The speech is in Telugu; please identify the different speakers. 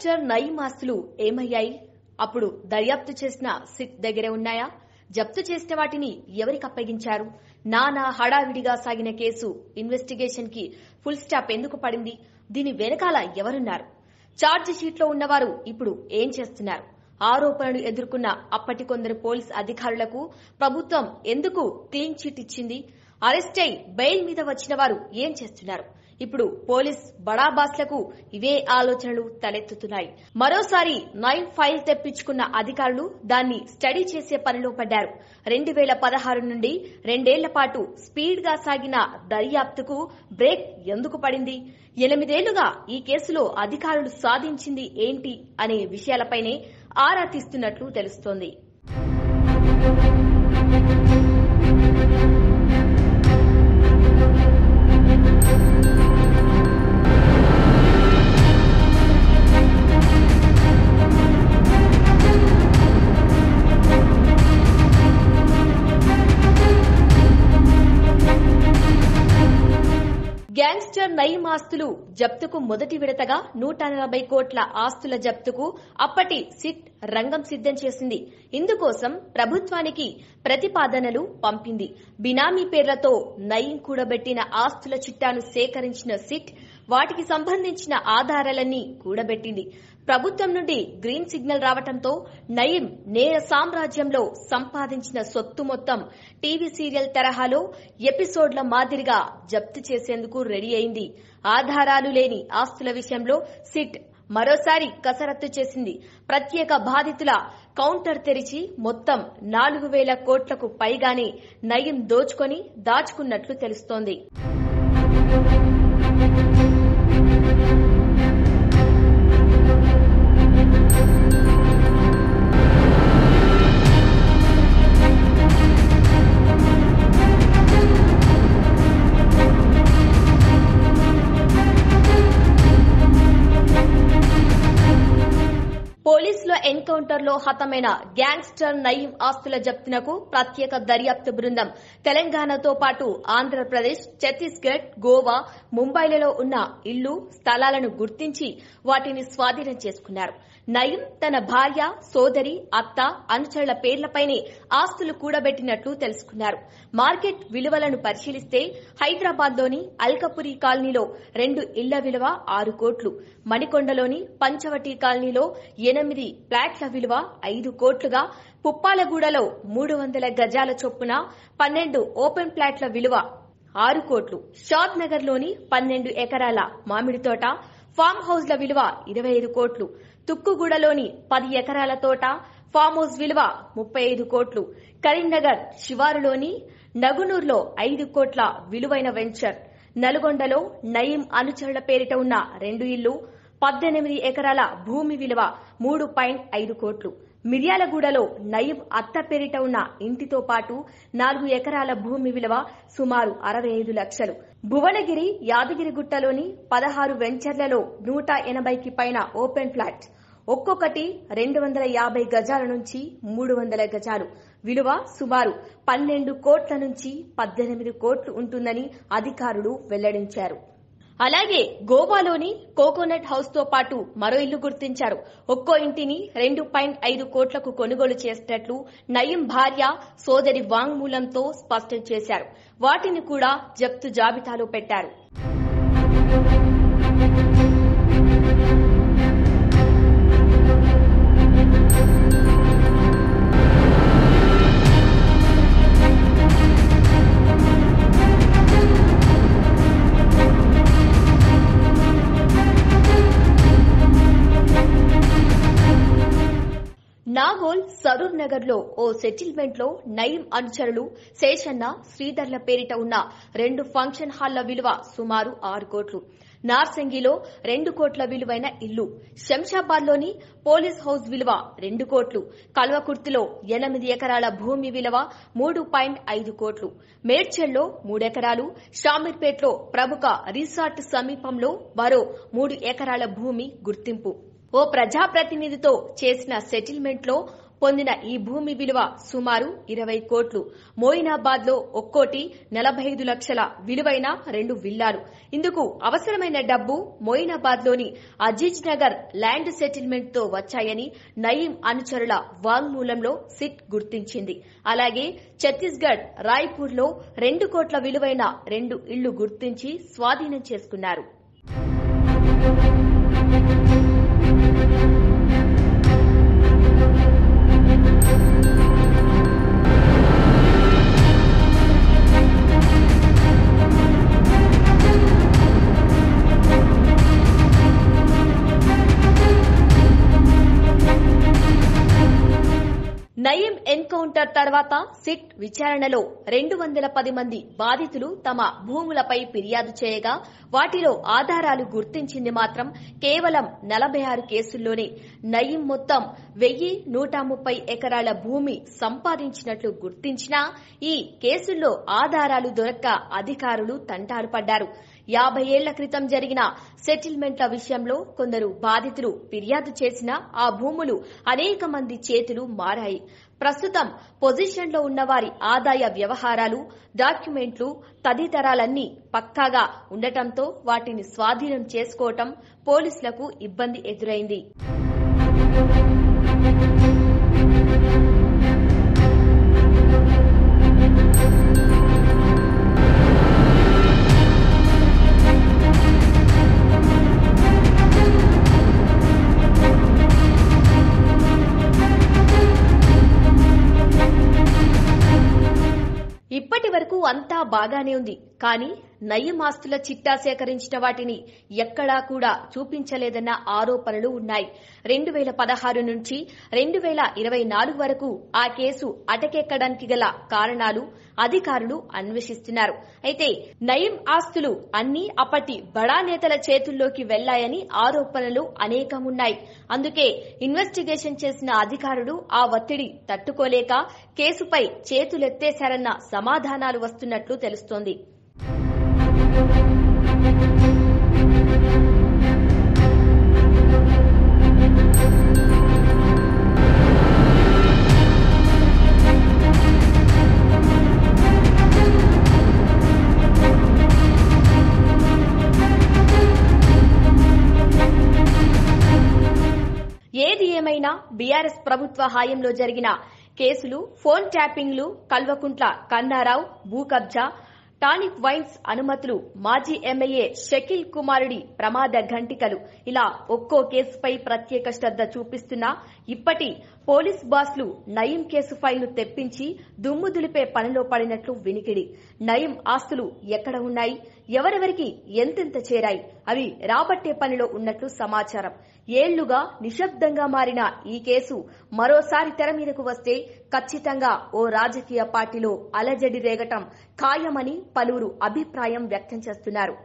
Speaker 1: గ్యాంగ్స్టర్ నయీం ఆస్తులు ఏమయ్యాయి? అప్పుడు దర్యాప్తు చేసిన సిట్ దగ్గరే ఉన్నాయా? జప్తు చేసిన వాటిని ఎవరికి అప్పగించారు? నానా హడావిడిగా సాగిన కేసు ఇన్వెస్టిగేషన్ కి ఫుల్ స్టాప్ ఎందుకు పడింది? దీని వెనకాల ఎవరున్నారు? ఛార్జ్ షీట్ లో ఉన్నవారు ఇప్పుడు ఏం చేస్తున్నారు? ఆరోపణలు ఎదుర్కొన్న అప్పటి కొందరు పోలీస్ అధికారులకు ప్రభుత్వం ఎందుకు క్లీన్ చిట్ ఇచ్చింది? అరెస్ట్ అయి బెయిల్ మీద వచ్చిన వారు ఏం చేస్తున్నారు? ఇప్పుడు పోలీస్ బడాబాస్లకు ఇవే ఆలోచనలు తలెత్తుతున్నాయి. మరోసారి నయీం ఫైల్ తెప్పించుకున్న అధికారులు దాన్ని స్టడీ చేసే పనిలో పడ్డారు. 2016 నుండి 2 ఏళ్ల పాటు స్పీడ్ గా సాగిన దర్యాప్తుకు బ్రేక్ ఎందుకు పడింది? 8 ఏళ్లుగా ఈ కేసులో అధికారులు సాధించింది ఏంటి అనే విషయాలపైనే ఆరా తీస్తున్నట్లు తెలుస్తోంది. గ్యాంగ్స్టర్ నయీం ఆస్తులు జప్తుకు మొదటి విడతగా 140 కోట్ల ఆస్తుల జప్తుకు అప్పటి సిట్ రంగం సిద్ధం చేసింది. ఇందుకోసం ప్రభుత్వానికి ప్రతిపాదనలు పంపింది. బినామీ పేర్లతో నయీం కూడబెట్టిన ఆస్తుల చిట్టాను సేకరించిన సిట్ వాటికి సంబంధించిన ఆధారాలన్నీ కూడబెట్టింది. ప్రభుత్వం నుండి గ్రీన్ సిగ్నల్ రావడంతో నయీం నేర సామ్రాజ్యంలో సంపాదించిన సొత్తు మొత్తం టీవీ సీరియల్ తరహాలో ఎపిసోడ్ల మాదిరిగా జప్తు చేసేందుకు రెడీ అయింది. ఆధారాలు లేని ఆస్తుల విషయంలో సిట్ మరోసారి కసరత్తు చేసింది. ప్రత్యేక బాధితుల కౌంటర్ తెరిచి మొత్తం 4,000 కోట్లకు పైగానే నయీం దోచుకొని దాచుకున్నట్లు తెలుస్తోంది. పోలీసుల ఎన్కౌంటర్ లో హతమైన గ్యాంగ్స్టర్ నయీం ఆస్తుల జప్తునకు ప్రత్యేక దర్యాప్తు బృందం తెలంగాణతో పాటు ఆంధ్రప్రదేశ్, ఛత్తీస్గఢ్, గోవా, ముంబైలలో ఉన్న ఇళ్లు, స్థలాలను గుర్తించి వాటిని స్వాధీనం చేసుకున్నారు. నయీం తన భార్య, సోదరి, అత్త, అనుచరుల పేర్లపైనే ఆస్తులు కూడబెట్టినట్లు తెలుసుకున్నారు. మార్కెట్ విలువలను పరిశీలిస్తే హైదరాబాద్ లోని అల్కపురి కాలనీలో 2 ఇళ్ల విలువ 6 కోట్లు, మణికొండలోని పంచవటి కాలనీలో 8 ఫ్లాట్ల విలువ 5 కోట్లుగా, పుప్పాలగూడలో 300 గజాల చొప్పున 12 ఓపెన్ ఫ్లాట్ల విలువ 6 కోట్లు, షాద్ నగర్ లోని 12 ఎకరాల మామిడి తోట, ఫామ్ హౌస్ల విలువ 25 కోట్లు, తుక్కుగూడలోని 10 ఎకరాల తోట, ఫామ్ హౌస్ విలువ 35 కోట్లు, కరీంనగర్ శివారులోని నగునూర్లో 5 కోట్ల విలువైన వెంచర్, నల్గొండలో నయీం అనుచరుల పేరిట ఉన్న 2 ఇళ్లు, 18 ఎకరాల భూమి విలువ 3.5 కోట్లు, మిర్యాలగూడలో నయీం అత్త పేరిట ఉన్న ఇంటితో పాటు 4 ఎకరాల భూమి విలువ సుమారు 65 లక్షలు, భువనగిరి, యాదగిరిగుట్టలోని 16 వెంచర్లలో 180కి పైన ఓపెన్ ఫ్లాట్, ఒక్కొక్కటి 250 గజాల నుంచి 300 గజాలు, విలువ సుమారు 12 కోట్ల నుంచి 18 కోట్లు ఉంటుందని అధికారులు వెల్లడించారు. అలాగే గోవాలోని కోకోనట్ హౌస్ తో పాటు మరో ఇల్లు గుర్తించారు. ఒక్కో ఇంటిని 2.5 కోట్లకు కొనుగోలు చేసినట్లు నయీం భార్య, సోదరి వాంగ్మూలంతో స్పష్టం చేశారు. వాటిని కూడా జప్తు జాబితాలో పెట్టారు. నాగోల్ సరూర్ నగర్ లో ఓ సెటిల్మెంట్ లో నయీం అనుచరులు శేషన్న, శ్రీధర్ల పేరిట ఉన్న 2 ఫంక్షన్ హాళ్ల విలువ సుమారు 6 కోట్లు, నార్సింగిలో 2 కోట్ల విలువైన ఇల్లు, శంషాబాద్ లోని పోలీస్ హౌస్ విలువ 2 కోట్లు, కల్వకుర్తిలో 8 ఎకరాల భూమి విలువ 3.5 కోట్లు, మేడ్చల్లో 3 ఎకరాలు, షామీర్పేట్లో ప్రముఖ రిసార్ట్ సమీపంలో మరో 3 ఎకరాల భూమి గుర్తింపు. ఓ ప్రజాప్రతినిధితో చేసిన సెటిల్మెంట్ లో పొందిన ఈ భూమి విలువ సుమారు 20 కోట్లు. మోయినాబాద్ లో ఒక్కోటి 45 లక్షల విలువైన 2 విల్లాలు. ఇందుకు అవసరమైన డబ్బు మోయినాబాద్ లోని అజీజ్ నగర్ ల్యాండ్ సెటిల్మెంట్ తో వచ్చాయని నయీం అనుచరుల వాంగ్మూలంలో సిట్ గుర్తించింది. అలాగే ఛత్తీస్గఢ్ రాయ్పూర్ లో 2 కోట్ల విలువైన 2 ఇళ్లు గుర్తించి స్వాధీనం చేసుకున్నారు. నయీం ఎన్కౌంటర్ తర్వాత సిట్ విచారణలో 210 మంది బాధితులు తమ భూములపై ఫిర్యాదు చేయగా వాటిలో ఆధారాలు గుర్తించింది మాత్రం కేవలం 46 కేసుల్లోనే. నయీం మొత్తం 1130 ఎకరాల భూమి సంపాదించినట్లు గుర్తించినా ఈ కేసుల్లో ఆధారాలు దొరక్క అధికారులు తంటాలు పడ్డారు. 50 ఏళ్ల క్రితం జరిగిన సెటిల్మెంట్ల విషయంలో కొందరు బాధితులు ఫిర్యాదు చేసినా ఆ భూములు అనేక మంది చేతులు మారాయి. ప్రస్తుతం పొజిషన్లో ఉన్న వారి ఆదాయ వ్యవహారాలు, డాక్యుమెంట్లు తదితరాలన్నీ పక్కాగా ఉండటంతో వాటిని స్వాధీనం చేసుకోవటం పోలీసులకు ఇబ్బంది ఎదురైంది. ఇప్పటి వరకు అంతా బాగానే ఉంది. కానీ నయీం ఆస్తుల చిట్టా సేకరించిన వాటిని ఎక్కడా కూడా చూపించలేదన్న ఆరోపణలు ఉన్నాయి. 2016 నుంచి 2024 వరకు ఆ కేసు అటకెక్కడానికి గల కారణాలు అధికారులు అన్వేషిస్తున్నారు. అయితే నయీం ఆస్తులు అన్నీ అప్పటి బడా నేతల చేతుల్లోకి వెళ్లాయని ఆరోపణలు అనేకమున్నాయి. అందుకే ఇన్వెస్టిగేషన్ చేసిన అధికారులు ఆ ఒత్తిడి తట్టుకోలేక కేసుపై చేతులెత్తేశారన్న సమాధానాలు వస్తున్నట్లు తెలుస్తోంది. ఏది ఏమైనా బీఆర్ఎస్ ప్రభుత్వ హయాంలో జరిగిన కేసులు, ఫోన్ ట్యాపింగ్లు, కల్వకుంట్ల కన్నారావు భూ కబ్జా, టానిక్ వైన్స్ అనుమతులు, మాజీ ఎమ్మెల్యే షకీల్ కుమారుడి ప్రమాద ఘంటికలు, ఇలా ఒక్కో కేసుపై ప్రత్యేక శ్రద్ధ చూపిస్తున్నా ఇప్పటి పోలీస్ బాస్లు నయీం కేసు ఫైల్ను తెప్పించి దుమ్ము దులిపే పనిలో పడినట్లు వినికిడి. నయీం ఆస్తులు ఎక్కడ ఉన్నాయి, ఎవరెవరికి ఎంతెంత చేరాయి, అవి రాబట్టే పనిలో ఉన్నట్లు సమాచారం. ఏళ్లుగా నిశ్శబ్దంగా మారిన ఈ కేసు మరోసారి తెర మీదకు వస్తే ఖచ్చితంగా ఓ రాజకీయ పార్టీలో అలజడి రేగటం ఖాయమని పలువురు అభిప్రాయం వ్యక్తం చేస్తున్నారు.